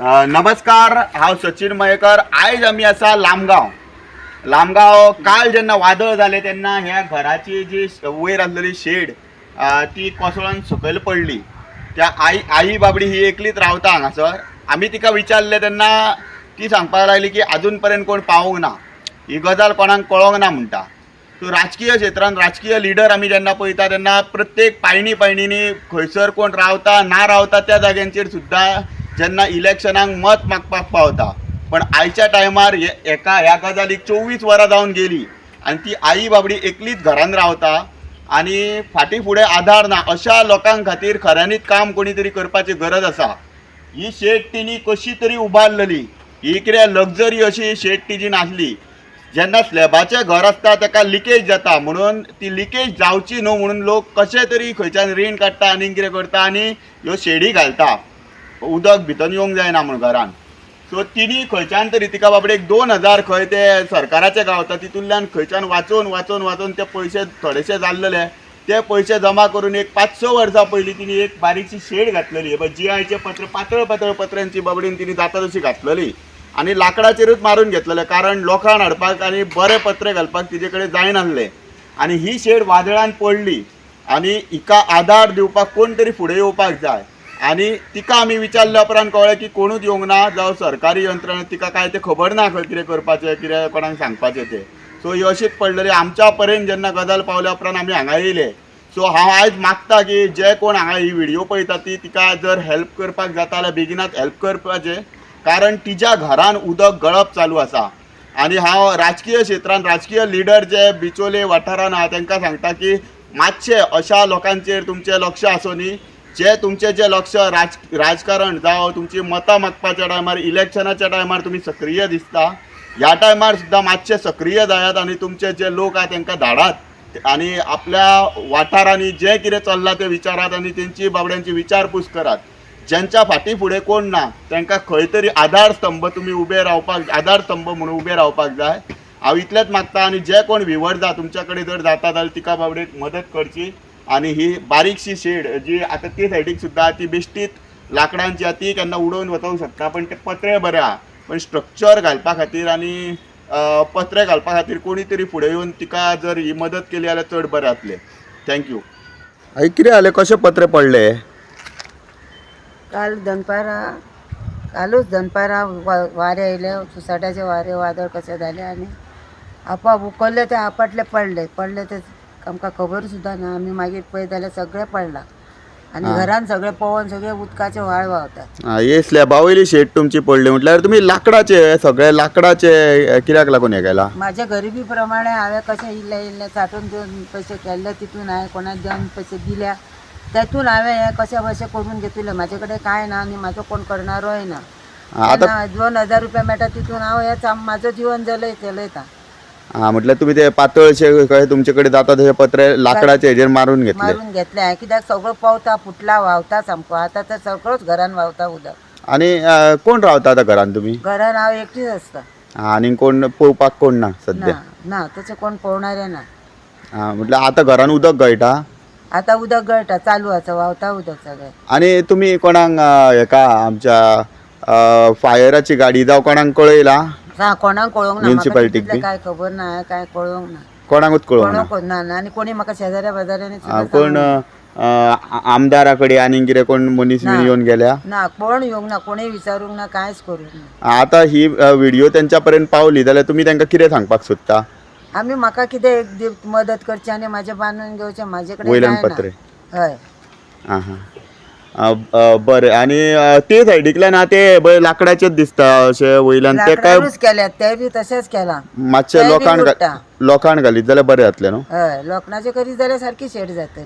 नमस्कार, हांव सचिन मयेकर। आयज आमी आसा लामगांव काल जेन्ना वादळ जालें तेन्ना ह्या घराची जी वयर आसलेली शेड ती कोसळून सकयल पडली। त्या आई बाबडी ही एकलीच रावता हांगासर। आमी तिका विचारलें तेन्ना ती सांगपाक लागली की अजून पर्यंत कोण पावूंक ना, ही गजाल कोणाक कळोंक ना म्हणटा। सो राजकीय क्षेत्रांत राजकीय लिडर आमी जेन्ना पळयता तेन्ना प्रत्येक पायणींनी खंयसर कोण रावता ना रावता त्या जाग्यांचेर सुद्दां जेन्ना इलेक्शनाक मत मागपाक पावता। पण आयच्या टायमार ह्या गजालीक 24 वरां जावन गेली आनी ती आई बाबडी एकलीच घरान रावता आनी फाटीं फुडें आधार ना। अशा लोकांक खातीर खऱ्यांनीच काम कोणी तरी करपाची गरज आसा। ही शेड तिणी कशी तरी उबारलेली, ही कितें लग्जरी अशी शेड तिची नासली। जेन्ना स्लॅबाचें घर आसता ताका लिकेज जाता, म्हणून ती लिकेज जावची न्हू म्हणून लोक कशे तरी खंयच्यान रीण काडटा आनी कितें करता आनी ह्यो शेडी घालता, उदक भितर येवंक जायना म्हणून घरान। सो तिणी खंयच्यान तरी तिका बाबडेक 2000 खंय ते सरकाराचे गावता तितूंतल्यान खंयच्यान वाचून ते पयशे थोडेशे जाल्लेले ते पयशे जमा करून एक 5-6 वर्सां पयलीं तिणी एक बारीकशी शेड घातलेली। GIचे पत्र पातळ पत्र्यांची बाबडीन तिणी जाता तशी घातलेली आनी लाकडाचेरूच मारून घेतलेले, कारण लोकांक हाडपाक आनी बरे पत्रे घालपाक तिजे कडेन जायनासलें। आनी ही शेड वादळान पडली आनी हिका आधार दिवपाक कोण तरी फुडें येवपाक जाय। आनी तिका आमी विचारल्या उपरांत कळ्ळें की कोणूच येवंक ना, जावं सरकारी यंत्रणा तिका काय ते खबर ना खंय कितें करपाचें, कितें कोणाक सांगपाचें तें। सो ही अशीच पडलेली। आमच्या पर्यंत जेन्ना गजाल पावल्या उपरांत आमी हांगा येयले। सो हांव आयज मागता की जे कोण हांगा ही व्हिडिओ पळयता ती तिका जर हेल्प करपाक जाता जाल्यार बेगिनात हेल्प करपाचें, कारण तिच्या घरान उदक गळप चालू आसा। आनी हांव राजकीय क्षेत्रांत राजकीय लिडर जे बिचोले वाठारान आहा तांकां सांगता की मातशें अशा लोकांचेर तुमचें लक्ष आसूनी, जे तुमचें जे लक्ष राजकारण जावं तुमची मतां मागपाच्या टायमार इलेक्शनाच्या टायमार तुमी सक्रीय दिसता, ह्या टायमार सुद्दां मातशे सक्रीय जायात आनी तुमचे जे लोक आहा तांकां धाडात आनी आपल्या वाठारांनी जें कितें चल्लां तें विचारात आनी तेंची बाबड्यांची विचारपूस करात। ज्यांच्या फाटीं फुडें कोण ना तांकां खंय तरी आधारस्तंभ तुमी उबे रावपाक, आधारस्तंभ म्हणून उबे रावपाक जाय। हांव इतलेंच मागता आनी जे कोण विवर जा तुमच्या कडेन जर जाता जाल्यार तिका बाबडेक मदत करची। आनी ही बारीकशी शेड जी आतां ते सायडीक सुद्दां ती बेश्टीत लाकडांची आहा, ती केन्ना उडोवन वचूंक शकता, पण ते पत्रे बरे आहा। पण स्ट्रक्चर घालपा खातीर आनी पत्रे घालपा खातीर कोणी तरी फुडें येवन तिका जर ही मदत केली जाल्यार चड बरें जातलें। थँक्यू। कितें जालें, कशे पत्रे पडले? कालूच दनपारा वारे येयले, सुसाट्याचे वारे वादळ कशें जालें आनी आपोआप उखल्ले ते आपटले पडले ते आमकां खबर सुद्दां ना। आमी मागीर पळयत जाल्यार सगळें पडलां आनी घरान सगळें पवन सगळे उदकाचे व्हाळ व्हांवतात। हे स्लॅबा वयली शेड तुमची पडली म्हटल्यार तुमी लाकडाचे सगळे लाकडाचे कित्याक लागून हे केला? म्हाज्या गरिबी प्रमाणे हांवें कशें इल्ले साठोवन घेवन पयशे केल्ले, तितून हांवें कोणाक देवन पयशे दिल्या, तेतून हांवें हें कशें करून घेतलें। म्हाजे कडेन कांय ना आनी म्हाजो कोण करणारोय ना। 2000 रुपया मेळटा तितून हांव हें म्हाजो जीवन चलयता। म्हटल्यार तुमी ते पातळशे खंय तुमचे कडेन जाता तशे पत्रे लाकडाचे हेजेर मारून घेतले हांवें, कित्याक सगळो पावता फुटला व्हांवता सामको। आतां तर सगळोच घरान व्हांवता उदक। आनी कोण रावता आतां घरान तुमी? घरान हांव एकटीच आसता आनी कोण पळोवपाक कोण ना सद्या? ना तशें कोण पळोवणारे ना। म्हटल्यार आतां घरान उदक गळटा? आतां उदक गळटा, चालू आसा, व्हांवता उदक सगळें। आनी तुमी कोणाक हेका आमच्या फायराची गाडी जावं कोणाक कळयला? कोणाक कळोवंक ना, म्युनिसिपालिटीक काय खबर ना, काय कळोवंक ना, कोणाकूच कळोवंक ना। आनी कोणी म्हाका शेजाऱ्या बाजाऱ्यांनी कोण आमदारा कडेन आनी कितें कोण मनीस बीन येवन गेल्या? ना, कोण येवंक ना, कोणी विचारूंक ना, कांयच करूंक ना। आतां ही व्हिडिओ तेंच्या पर्यंत पावली जाल्यार तुमी तांकां कितें सांगपाक सोदता? आमी म्हाका कितें मदत करची आनी म्हाजें बांदून घेवचें, म्हाजे कडेन वयल्यान पत्रे? हय। बरें। आनी ते सायडीकल्यान ते लाकडाचेच दिसता अशें वयल्यान, ते काय केल्यात ते बी तशेंच केलां। मातशें लोकांक घालीत जाल्यार बरें जातलें न्हू? हय, लोखणाचें करीत जाल्यार सारकी शेड जातली।